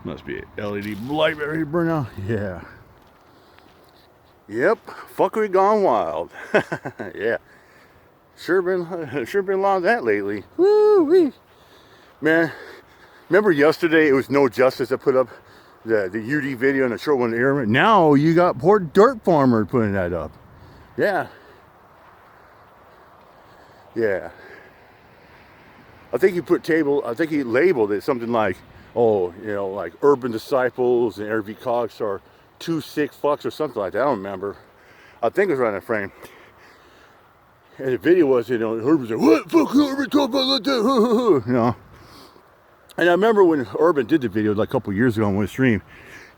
Must be an LED light ready to burn out. Yeah. Yep, fuckery gone wild. Yeah. Sure been a lot of that lately. Woo-wee. Man, remember yesterday it was No Justice that put up the UD video and the short one air. Now you got poor dirt farmer putting that up. Yeah. Yeah. I think he labeled it something like, oh, you know, like Urban Disciples and RV Cox are 2 sick fucks or something like that. I don't remember. I think it was around that frame. And the video was, you know, Urban's like, what? Fuck Urban, talk about like that, you know. And I remember when Urban did the video like a couple years ago on one stream,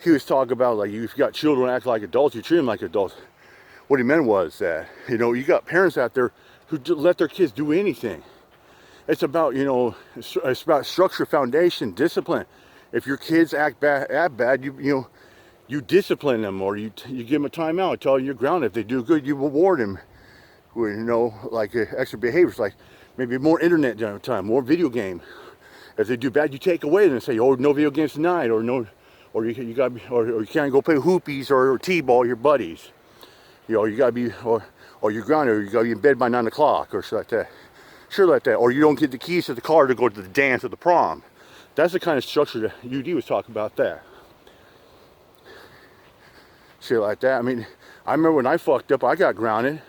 he was talking about like, if you got children act like adults, you treat them like adults. What he meant was that, you know, you got parents out there who let their kids do anything. It's about, you know, it's about structure, foundation, discipline. If your kids act bad, you discipline them, or you give them a timeout, tell them you're grounded. If they do good, you reward them with, you know, like extra behaviors, like maybe more internet time, more video game. If they do bad, you take away and say, oh, no video games tonight, or no, or you got, or you can't go play hoopies or t-ball with your buddies. You know, you gotta be, or you're grounded, or you gotta be in bed by 9 o'clock, or shit like that. Sure like that, or you don't get the keys to the car to go to the dance or the prom. That's the kind of structure that UD was talking about that. Shit like that. I mean, I remember when I fucked up, I got grounded.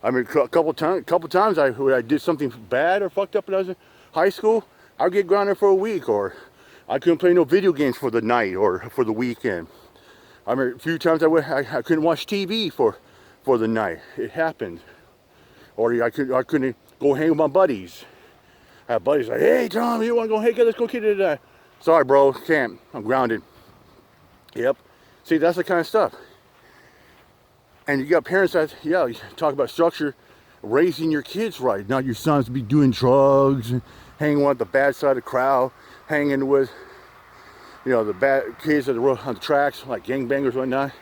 I mean, a couple times I did something bad or fucked up when I was in high school, I'd get grounded for a week, or I couldn't play no video games for the night or for the weekend. I mean, a few times I couldn't watch TV for the night. It happened. Or I couldn't go hang with my buddies. I have buddies like, hey Tom, you want to go hang? Let's go kid today. Sorry bro, can't. I'm grounded. Yep. See, that's the kind of stuff. And you got parents that, yeah, you talk about structure, raising your kids right. Not your sons to be doing drugs, and hanging with the bad side of the crowd, hanging with, you know, the bad kids that are on the tracks, like gangbangers and whatnot.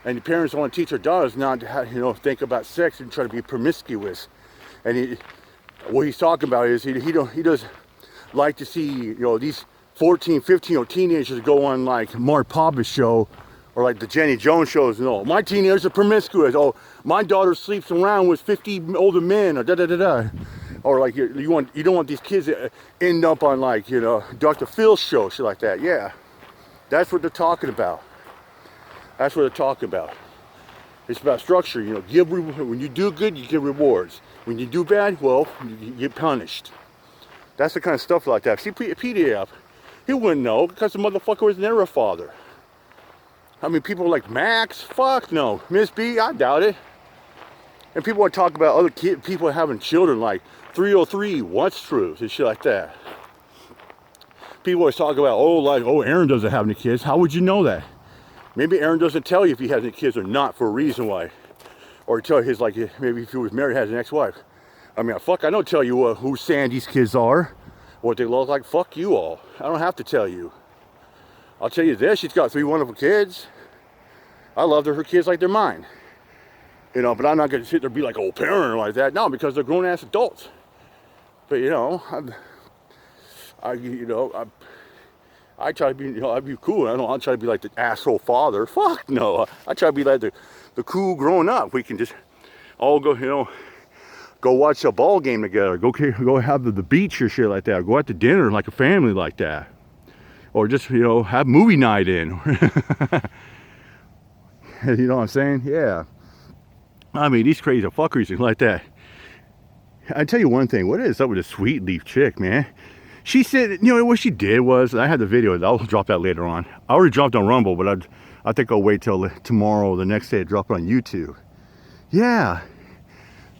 And the parents want to teach their daughters not to, you know, think about sex and try to be promiscuous. And what he's talking about is he does like to see, you know, these 14, 15-year-old teenagers go on like Mark Papa's show or like the Jenny Jones shows. You know, my teenagers are promiscuous. Oh, my daughter sleeps around with 50 older men, or da-da-da-da. Or like you don't want these kids to end up on like, you know, Dr. Phil's show, shit like that. Yeah, that's what they're talking about. That's what they're talking about. It's about structure, you know. When you do good, you get rewards. When you do bad, well, you get punished. That's the kind of stuff like that. See, PDF, he wouldn't know because the motherfucker was never a father. I mean, people like Max, fuck no. Miss B, I doubt it. And people want to talk about other people having children like 303, what's truth, and shit like that. People always talk about, oh, Aaron doesn't have any kids. How would you know that? Maybe Aaron doesn't tell you if he has any kids or not for a reason why. Or tell his, like, maybe if he was married, has an ex-wife. I mean, fuck, I don't tell you who Sandy's kids are, what they look like. Fuck you all. I don't have to tell you. I'll tell you this, she's got 3 wonderful kids. I love her kids like they're mine. You know, but I'm not going to sit there and be like, oh, parent like that. No, because they're grown-ass adults. But, you know, I try to be, you know, I'd be cool. I'll try to be like the asshole father. Fuck no. I try to be like the cool grown up. We can just all go, you know, go watch a ball game together. Go have the beach or shit like that. Or go out to dinner like a family like that. Or just, you know, have movie night in. You know what I'm saying? Yeah. I mean, these crazy fuckers like that. I tell you one thing. What is up with this Sweet Leaf chick, man? She said, you know, what she did was, I had the video, I'll drop that later on. I already dropped on Rumble, but I think I'll wait till tomorrow or the next day to drop it on YouTube. Yeah.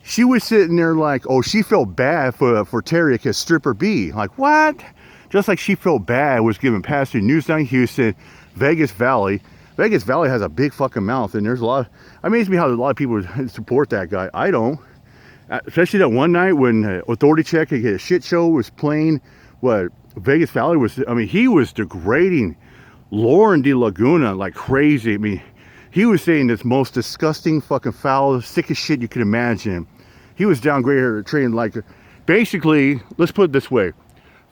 She was sitting there like, oh, she felt bad for Terry because stripper B. Like, what? Just like she felt bad was giving Pastor News down in Houston, Vegas Valley. Vegas Valley has a big fucking mouth, and there's a lot. Amazes me how a lot of people support that guy. I don't. Especially that one night when Authority Check, a shit show, was playing what Vegas Valley was. I mean, he was degrading Lauren De Laguna like crazy. I mean, he was saying this most disgusting, fucking foul, sickest shit you could imagine. He was downgrading her, trading like, basically, let's put it this way.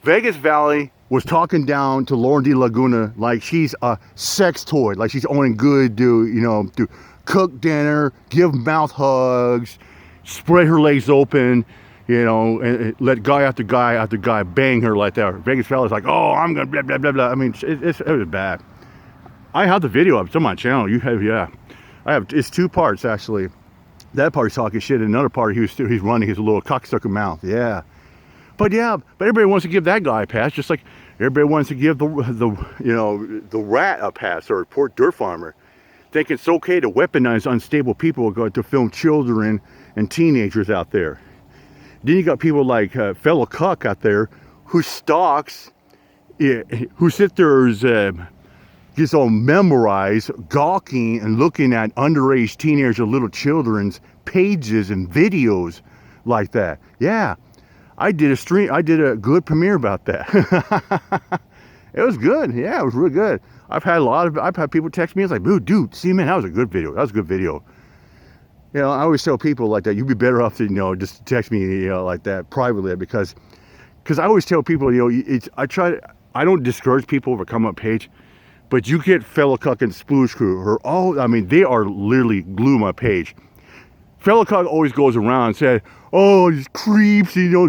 Vegas Valley was talking down to Lauren De Laguna like she's a sex toy, like she's only good to, you know, to cook dinner, give mouth hugs, spread her legs open, you know, and let guy after guy after guy bang her like that. Vegas fella's like, oh, I'm gonna blah, blah, blah, blah. I mean, it was bad. I have the video up. It's on my channel. You have, yeah. I have, it's 2 parts actually. That part's talking shit, and another part he's running his little cocksucker mouth. Yeah. But yeah, but everybody wants to give that guy a pass, just like everybody wants to give the you know, the rat a pass, or a poor dirt farmer, thinking it's okay to weaponize unstable people to film children and teenagers out there. Then you got people like fellow cuck out there who stalks, who sit there gets all memorized, gawking and looking at underage teenagers or little children's pages and videos like that. Yeah. I did a good premiere about that. It was good. Yeah, it was really good. I've had people text me. It's like, dude, see, man, that was a good video. That was a good video. You know, I always tell people like that, you'd be better off to, you know, just text me, you know, like that privately, because I always tell people, you know, I don't discourage people over come up page, but you get fellow cuck and Sploooge crew, or all, I mean, they are literally glue my page. Fellow cuck always goes around and said, oh, these creeps, you know,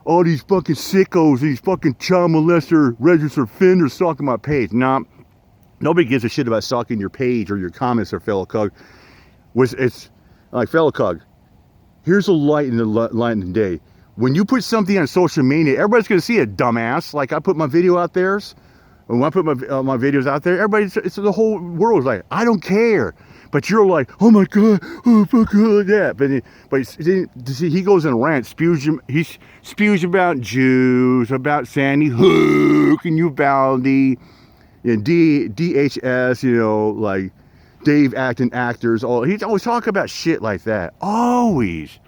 all these fucking sickos, these fucking child molester, registered offenders stalking my page. Nah, nobody gives a shit about stalking your page or your comments, or fellow cuck. It's like, fellow cuck, here's a light in the day. When you put something on social media, everybody's gonna see it, dumbass. Like I put my video out there, when I put my videos out there, it's the whole world is like, I don't care. But you're like, oh my God, oh fuck that. But see, he goes in a rant, he spews about Jews, about Sandy Hook and Uvalde, and DHS, you know, like Dave acting actors. He's always talking about shit like that. Always.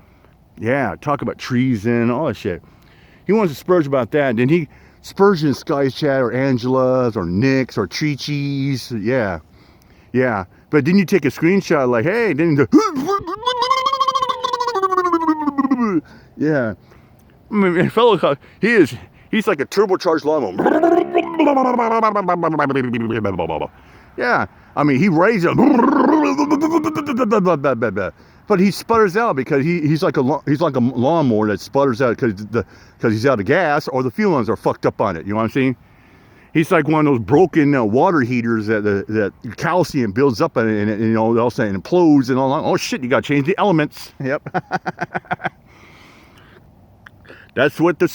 Yeah, talk about treason, all that shit. He wants to spurge about that, and then he spurges in Sky's chat, or Angela's, or Nick's, or Chi-Chi's. Yeah. Yeah. But then you take a screenshot like, hey, then you go, yeah. I mean, fellow, he's like a turbocharged lawnmower. Yeah. I mean, he raises it, but he sputters out because he's like a lawnmower that sputters out because he's out of gas, or the fuel lines are fucked up on it. You know what I'm saying? He's like one of those broken water heaters that calcium builds up in it, and you know, all of a sudden implodes and all that. Oh shit, you gotta change the elements. Yep. That's what the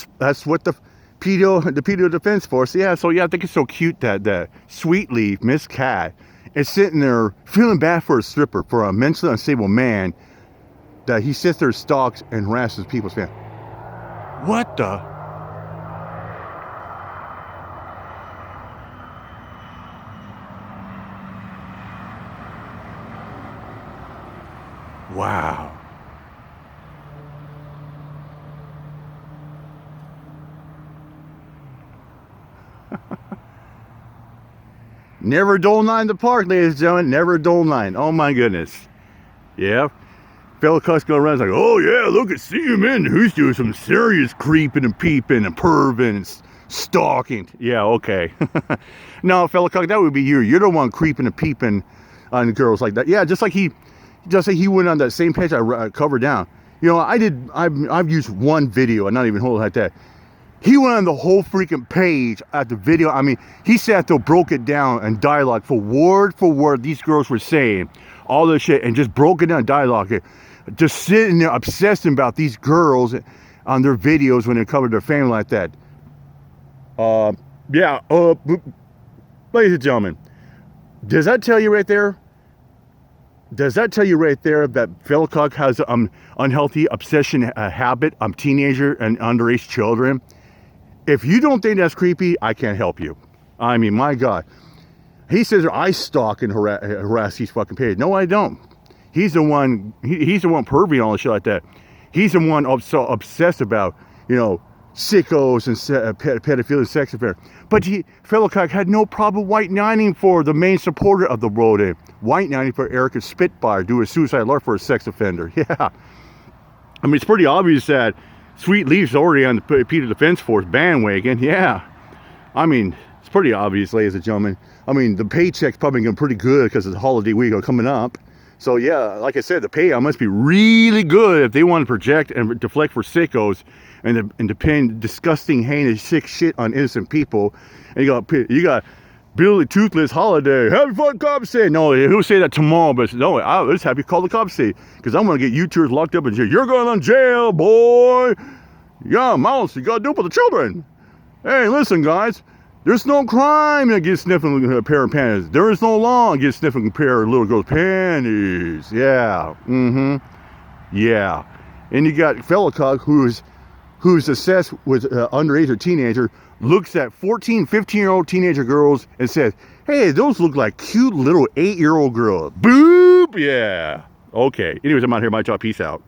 pedo defense force. Yeah, so yeah, I think it's so cute that Sweet Leaf, Miss Cat, is sitting there feeling bad for a stripper, for a mentally unstable man, that he sits there, stalks and harasses people's family. What the? Wow. Never a dull night in the park, ladies and gentlemen. Never a dull night. Oh my goodness. Yeah. Fellow cuss go around like, oh yeah, look at CMN. Who's doing some serious creeping and peeping and perving and stalking. Yeah, okay. No, fellow cuss, that would be you. You're the one creeping and peeping on girls like that. Yeah, just like he went on that same page I covered down. You know, I've used one video, and not even holding like that. He went on the whole freaking page at the video. I mean, he sat there, broke it down and dialogue for word these girls were saying, all this shit, and just broke it down, dialogue it. Just sitting there obsessing about these girls on their videos when they covered their family like that. Yeah, ladies and gentlemen, does that tell you right there? Does that tell you right there that fellow cuck has unhealthy obsession habit on teenager and underage children? If you don't think that's creepy, I can't help you. I mean, my God. He says I stalk and harass these fucking pages. No, I don't. He's the one. He's the one pervy and all the shit like that. He's the one so obsessed about, you know, sickos and pedophilia, sex affair. But fellow cuck had no problem white knighting for the main supporter of the road. White knighting for Erica Spitfire, do a suicide alert for a sex offender. Yeah. I mean, it's pretty obvious that Sweet Leaf's already on the Peter Defense Force bandwagon. Yeah. I mean, it's pretty obvious, ladies and gentlemen. I mean, the paycheck's probably going pretty good because it's holiday week coming up. So yeah, like I said, the payout must be really good if they want to project and deflect for sickos and to pin disgusting, heinous, sick shit on innocent people. And you got Billy Toothless Holiday. Happy fun cops day. No, he'll say that tomorrow, but no, I'll just have you call the cops day because I'm going to get you two locked up in jail. You're going to jail, boy. Yeah, mouse, you got to do it for the children. Hey, listen, guys. There's no crime against sniffing a pair of panties. There is no law against sniffing a pair of little girls' panties. Yeah. Yeah. And you got Felicog who's obsessed with underage or teenager, looks at 14, 15-year-old teenager girls and says, hey, those look like cute little 8-year-old girls. Boop! Yeah. Okay. Anyways, I'm out here. My job. Peace out.